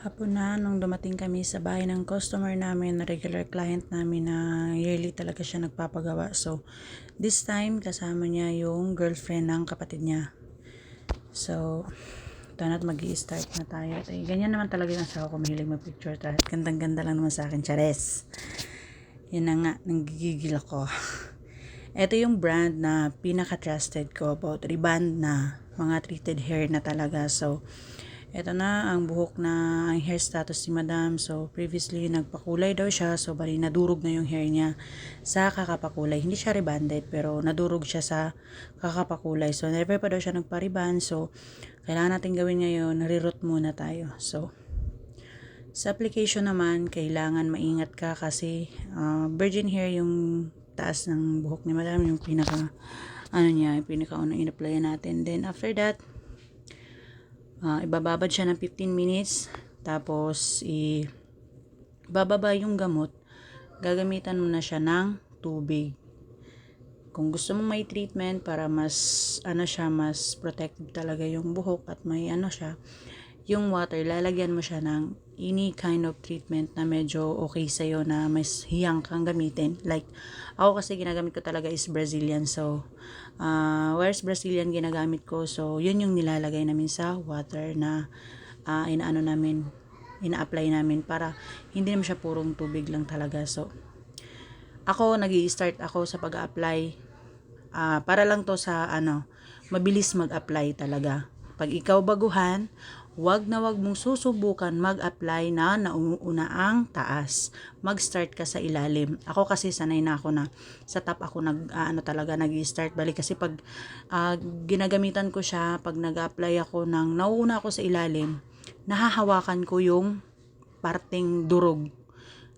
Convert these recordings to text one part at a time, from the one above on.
Hapon na nung dumating kami sa bahay ng customer namin, na regular client namin na yearly talaga siya nagpapagawa. So, this time kasama niya yung girlfriend ng kapatid niya. So, ito na't mag-i-start na tayo. At ganyan naman talaga yung asawa ko, mahilig mag-picture. At gandang-ganda lang naman sa akin, Chares. Yun na nga, nanggigigil ako. Ito yung brand na pinaka-trusted ko about reband na mga treated hair na talaga. So, ito na ang buhok na ang hair status ni Madam. So, previously nagpakulay daw siya. So, bali nadurog na yung hair niya sa kakapakulay. Hindi siya rebanded pero nadurog siya sa kakapakulay. So, never pa daw siya nagpa-reband. So, kailangan natin gawin ngayon, re-root muna tayo. So, sa application naman, kailangan maingat ka kasi virgin hair yung taas ng buhok ni Madam. Yung pinaka, yung pinaka-unang in-apply natin. Then, after that, ibababad siya ng 15 minutes. Tapos, ibababa yung gamot. Gagamitan mo na siya ng tubig. Kung gusto mong may treatment para mas, mas protective talaga yung buhok at may siya, yung water, lalagyan mo siya ng any kind of treatment na medyo okay sa'yo na mas hiyang kang gamitin. Like, ako kasi ginagamit ko talaga is Brazilian. So, whereas Brazilian ginagamit ko, so yun yung nilalagay namin sa water na ina-apply namin para hindi naman siya purong tubig lang talaga. So, ako nag-i-start ako sa pag-apply para lang to sa mabilis mag-apply talaga. Pag ikaw baguhan, wag mong susubukan mag-apply na nauuna ang taas. Mag-start ka sa ilalim. Ako kasi sanay na ako na sa top ako nag-i-start. Bali kasi pag ginagamitan ko siya, pag nag-apply ako ng nauuna ako sa ilalim, nahahawakan ko yung parteng durog.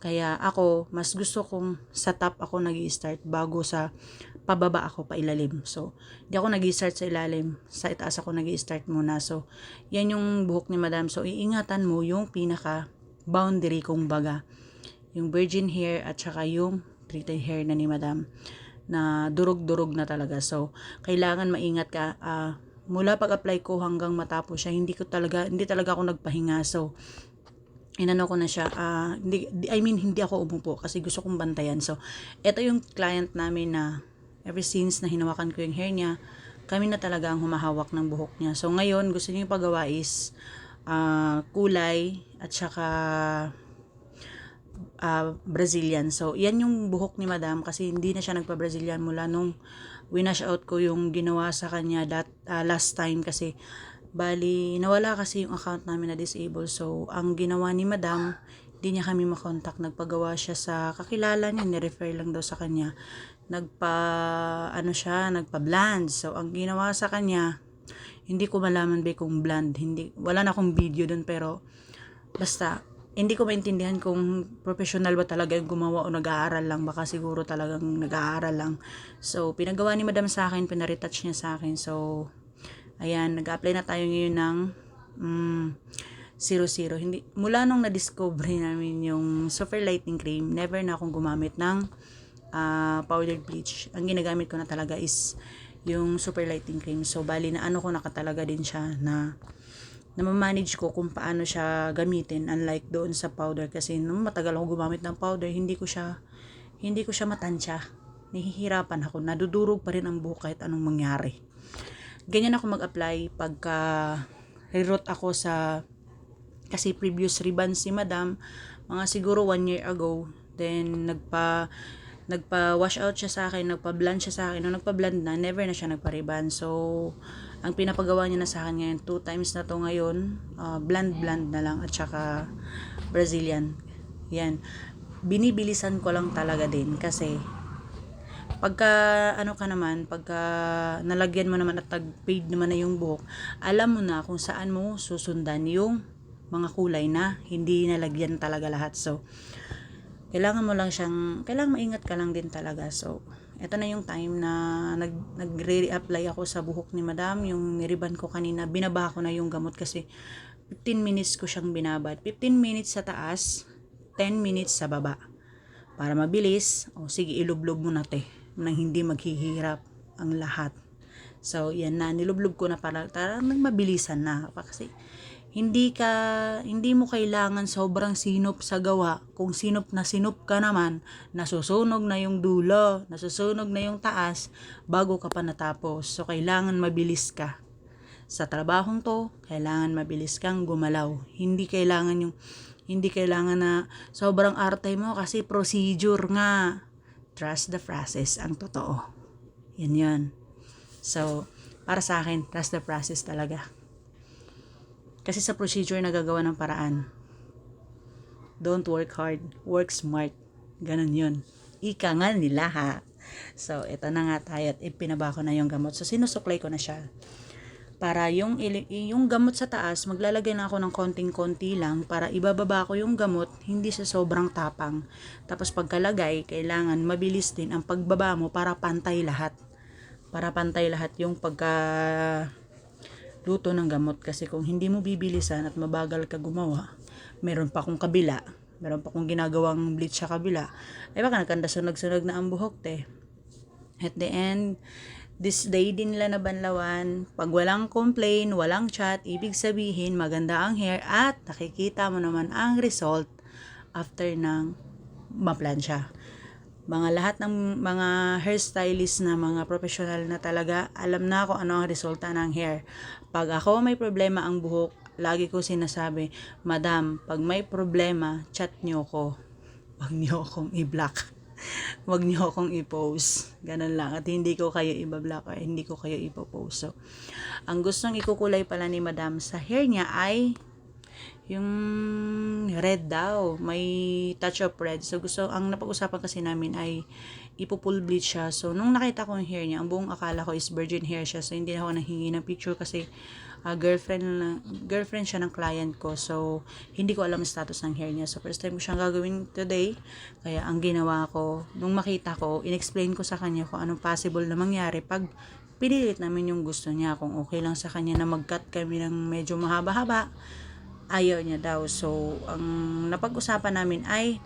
Kaya ako, mas gusto kong sa top ako nag-i-start bago sa pababa ako pa ilalim. So, di ako nag-i-start sa ilalim. Sa itaas ako nag-i-start muna. So, yan yung buhok ni Madam. So, iingatan mo yung pinaka-boundary kung baga. Yung virgin hair at saka yung treated hair na ni Madam na durog-durog na talaga. So, kailangan maingat ka. Mula pag-apply ko hanggang matapos siya, hindi talaga ako nagpahinga. So, inano ko na siya, hindi ako umupo kasi gusto kong bantayan. So, ito yung client namin na ever since na hinawakan ko yung hair niya, kami na talaga ang humahawak ng buhok niya. So, ngayon, gusto niya yung paggawa is kulay at saka Brazilian. So, yan yung buhok ni Madam kasi hindi na siya nagpa-Brazilian mula nung winash out ko yung ginawa sa kanya last time kasi bali, nawala kasi yung account namin na disable. So, ang ginawa ni Madam, hindi niya kami makontak. Nagpagawa siya sa kakilala niya, ni-refer lang daw sa kanya. Nagpa-blend. So, ang ginawa sa kanya, hindi ko malaman kung blend. Wala na akong video dun pero, basta, hindi ko maintindihan kung professional ba talaga yung gumawa o nag-aaral lang. Baka siguro talagang nag-aaral lang. So, pinagawa ni Madam sa akin, pinaretouch niya sa akin. So, ayan, nag-apply na tayo ngayon ng 00. Mula nung na-discover namin yung super lightening cream, never na akong gumamit ng powdered bleach. Ang ginagamit ko na talaga is yung super lightening cream. So, bali na ko nakatalaga din siya na ma-manage ko kung paano siya gamitin, unlike doon sa powder. Kasi nung matagal ako gumamit ng powder, hindi ko siya matansya. Nahihirapan ako. Nadudurog pa rin ang buhok kahit anong mangyari. Ganyan ako mag-apply pagka re-root ako kasi previous reband si Madam mga siguro 1 year ago. Then nagpa-wash out siya sa akin, nagpa-blend siya sa akin. Nung nagpa-blend na, never na siya nagpa-reband. So, ang pinapagawa niya na sa akin ngayon, 2 times na to ngayon, blend na lang at saka Brazilian. Yan. Binibilisan ko lang talaga din kasi pagka nalagyan mo naman at tag-fade naman na yung buhok, alam mo na kung saan mo susundan yung mga kulay na hindi nalagyan talaga lahat. So, kailangan maingat ka lang din talaga. So, eto na yung time na nagre-reapply ako sa buhok ni Madam. Yung niriban ko kanina, binaba ko na yung gamot kasi 15 minutes ko siyang binabad. 15 minutes sa taas, 10 minutes sa baba. Para mabilis, sige, ilublob mo na nang hindi maghihirap ang lahat. So, yan na, nilublob ko na para mabilisan na. Kasi, hindi mo kailangan sobrang sinop sa gawa. Kung sinop ka naman, nasusunog na yung dulo, nasusunog na yung taas bago ka pa natapos. So kailangan mabilis ka. Sa trabahong to, kailangan mabilis kang gumalaw. Hindi kailangan na sobrang arte mo kasi procedure nga. Trust the process ang totoo. Yan. So, para sa akin, trust the process talaga. Kasi sa procedure nagagawa ng paraan. Don't work hard, work smart. Ganun yun. Ika nga nila ha. So, ito na nga tayo at ipinaba ko na yung gamot. So, sinusuklay ko na siya. Para yung gamot sa taas, maglalagay na ako ng konting-konti lang para ibababa ko yung gamot, hindi sa sobrang tapang. Tapos pagkalagay, kailangan mabilis din ang pagbaba mo para pantay lahat. Para pantay lahat yung luto ng gamot. Kasi kung hindi mo bibilisan at mabagal ka gumawa, meron pa akong ginagawang bleach sa kabila, ay baka nagkandasunog-sunog na ang buhok te. At the end, this day din nila nabanlawan. Pag walang complain, walang chat, ibig sabihin maganda ang hair at nakikita mo naman ang result after ng maplansya. Lahat ng mga hairstylist na mga professional na talaga, alam na kung ano ang resulta ng hair. Pag ako may problema ang buhok, lagi ko sinasabi, Madam, pag may problema, chat nyo ko. Huwag nyo akong i-block. Huwag nyo akong i-post. Ganun lang. At hindi ko kayo i-block or hindi ko kayo ipopost. So, ang gustong ikukulay pala ni Madam sa hair niya ay yung red daw. May touch of red. So, ang napag-usapan kasi namin ay ipo-full bleach siya. So, nung nakita ko yung hair niya, ang buong akala ko is virgin hair siya. So, hindi na ako nahingi ng picture kasi girlfriend siya ng client ko. So, hindi ko alam ang status ng hair niya. So, first time ko siyang gagawin today. Kaya, ang ginawa ko, nung makita ko, in-explain ko sa kanya kung anong possible na mangyari pag pinilit namin yung gusto niya. Kung okay lang sa kanya na mag-cut kami ng medyo mahaba-haba, ayaw niya daw. So, ang napag-usapan namin ay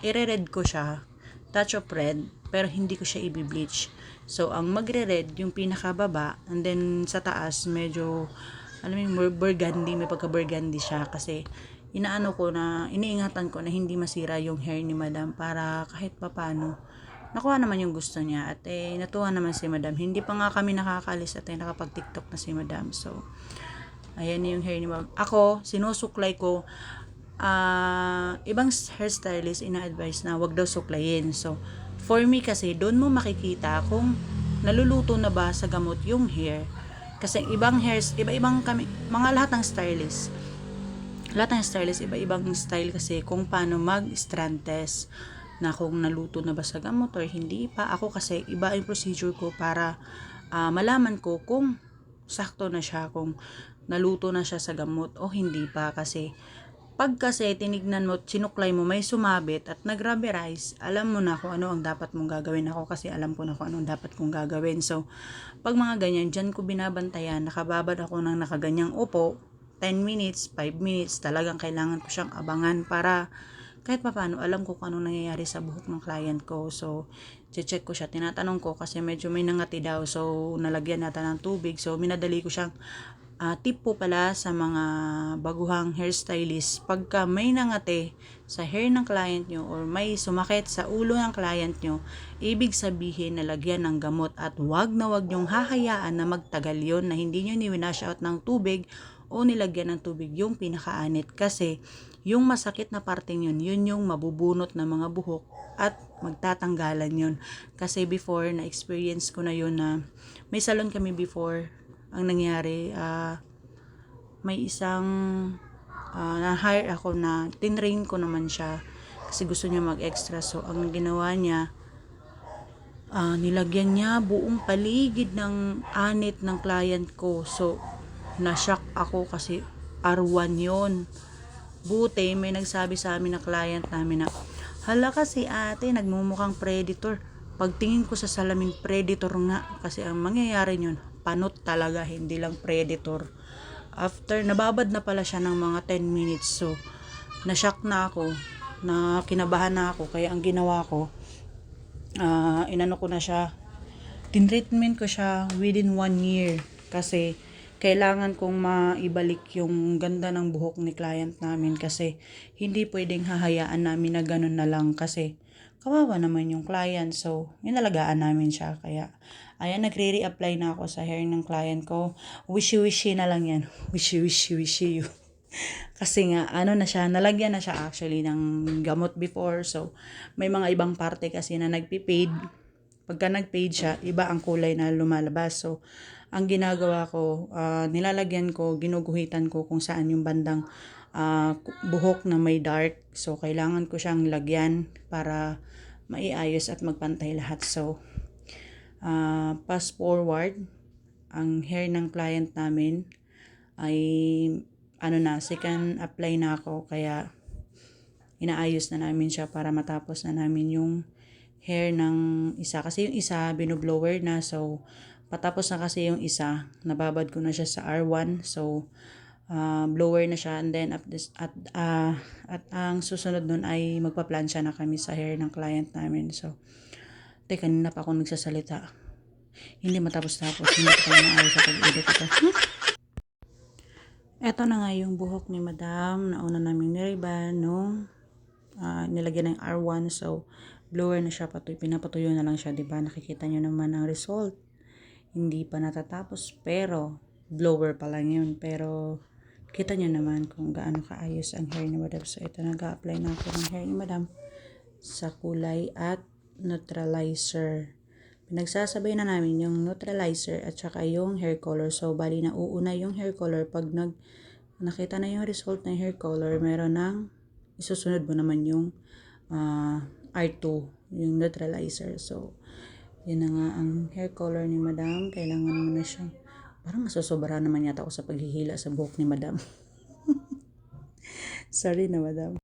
i-red ko siya, touch of red, pero hindi ko siya i-bleach. So, ang magre-red, yung pinakababa, and then sa taas, medyo, burgundy, may pagka-burgundy siya kasi iniingatan ko na hindi masira yung hair ni Madam para kahit papano, nakuha naman yung gusto niya at natuwa naman si Madam. Hindi pa nga kami nakakalis at nakapag-TikTok na si Madam. So, ayan yung hair ni Madam. Ako, sinusuklay ko. Ibang hairstylist ina-advise na wag daw suklayin. So, for me kasi, doon mo makikita kung naluluto na ba sa gamot yung hair. Kasi iba-ibang kami, lahat ng stylist, iba-ibang style kasi kung paano mag-strand test na kung naluto na ba sa gamot or hindi pa. Ako kasi, iba yung procedure ko para malaman ko kung sakto na siya, kung naluto na siya sa gamot o hindi pa. Kasi pag tinignan mo, sinuklay mo, may sumabit at nag-rubberize, alam mo na kung ano ang dapat mong gagawin. Ako kasi alam ko na kung ano ang dapat kong gagawin. So, pag mga ganyan, dyan ko binabantayan, nakababad ako ng nakaganyang upo, 10 minutes, 5 minutes, talagang kailangan ko siyang abangan para kahit paano alam ko kung ano nangyayari sa buhok ng client ko. So, check ko siya, tinatanong ko kasi medyo may nangati daw. So, nalagyan natin ng tubig. So, minadali ko siyang tip po pala sa mga baguhang hairstylist, pagka may nangate sa hair ng client nyo or may sumakit sa ulo ng client nyo, ibig sabihin na lagyan ng gamot at wag nyong hahayaan na magtagal yon, na hindi nyo ni-wash out ng tubig o nilagyan ng tubig yung pinakaanit, kasi yung masakit na parteng yun yung mabubunot ng mga buhok at magtatanggalan yun. Kasi before, na-experience ko na yun na may salon kami before. Ang nangyari, may isang na-hire ako na tinrain ko naman siya kasi gusto niya mag-extra. So, ang ginawa niya, nilagyan niya buong paligid ng anit ng client ko. So, na-shock ako kasi R1 yon. Buti, may nagsabi sa amin na client namin na, hala kasi ate, nagmumukhang predator. Pagtingin ko sa salamin, predator nga. Kasi ang mangyayari yun, panot talaga, hindi lang predator. After, nababad na pala siya ng mga 10 minutes. So, na-shock na ako, na kinabahan na ako. Kaya ang ginawa ko, inano ko na siya, tinreatment ko siya within 1 year. Kasi, kailangan kong maibalik yung ganda ng buhok ni client namin kasi hindi pwedeng hahayaan namin na ganun na lang kasi kawawa naman yung client. So, inalagaan namin siya. Kaya, ayan, nagre-reapply na ako sa hair ng client ko. Wishy-wishy na lang yan. Wishy-wishy-wishy you. Kasi nga, ano na siya, nalagyan na siya actually ng gamot before. So, may mga ibang parte kasi na nagpipaid. Pagka nag-paid siya, iba ang kulay na lumalabas. So, ang ginagawa ko, nilalagyan ko, ginuguhitan ko kung saan yung bandang buhok na may dark. So, kailangan ko siyang lagyan para maiayos at magpantay lahat. So, fast forward, ang hair ng client namin ay second apply na ako. Kaya, inaayos na namin siya para matapos na namin yung hair ng isa. Kasi yung isa, binublower na. So, patapos na kasi yung isa, nababad ko na siya sa R1. So, blower na siya. And then, at ang susunod nun ay magpa-plansya na kami sa hair ng client namin. So, kanina pa ako nagsasalita. Hindi matapos-tapos. Hindi ko na maayos sa pag-edit ito. Eto na nga yung buhok ni Madam. Nauna namin niriban nung nilagyan ng R1. So, blower na siya, pinapatuyo na lang siya, diba? Nakikita nyo naman ang result. Hindi pa natatapos, pero blower pa lang yun. Pero, kita nyo naman kung gaano kaayos ang hair ni Madam. So, ito, nag-a-apply na ako ng hair ni Madam sa kulay at neutralizer. Pinagsasabay na namin yung neutralizer at saka yung hair color. So, bali na uuna yung hair color. Pag nakita na yung result ng hair color, meron ng isusunod mo naman yung R2, yung neutralizer. So, yun na nga ang hair color ni Madam. Kailangan mo na siyang, parang nasusobra naman yata ako sa paghihila sa buhok ni Madam. Sorry na, Madam.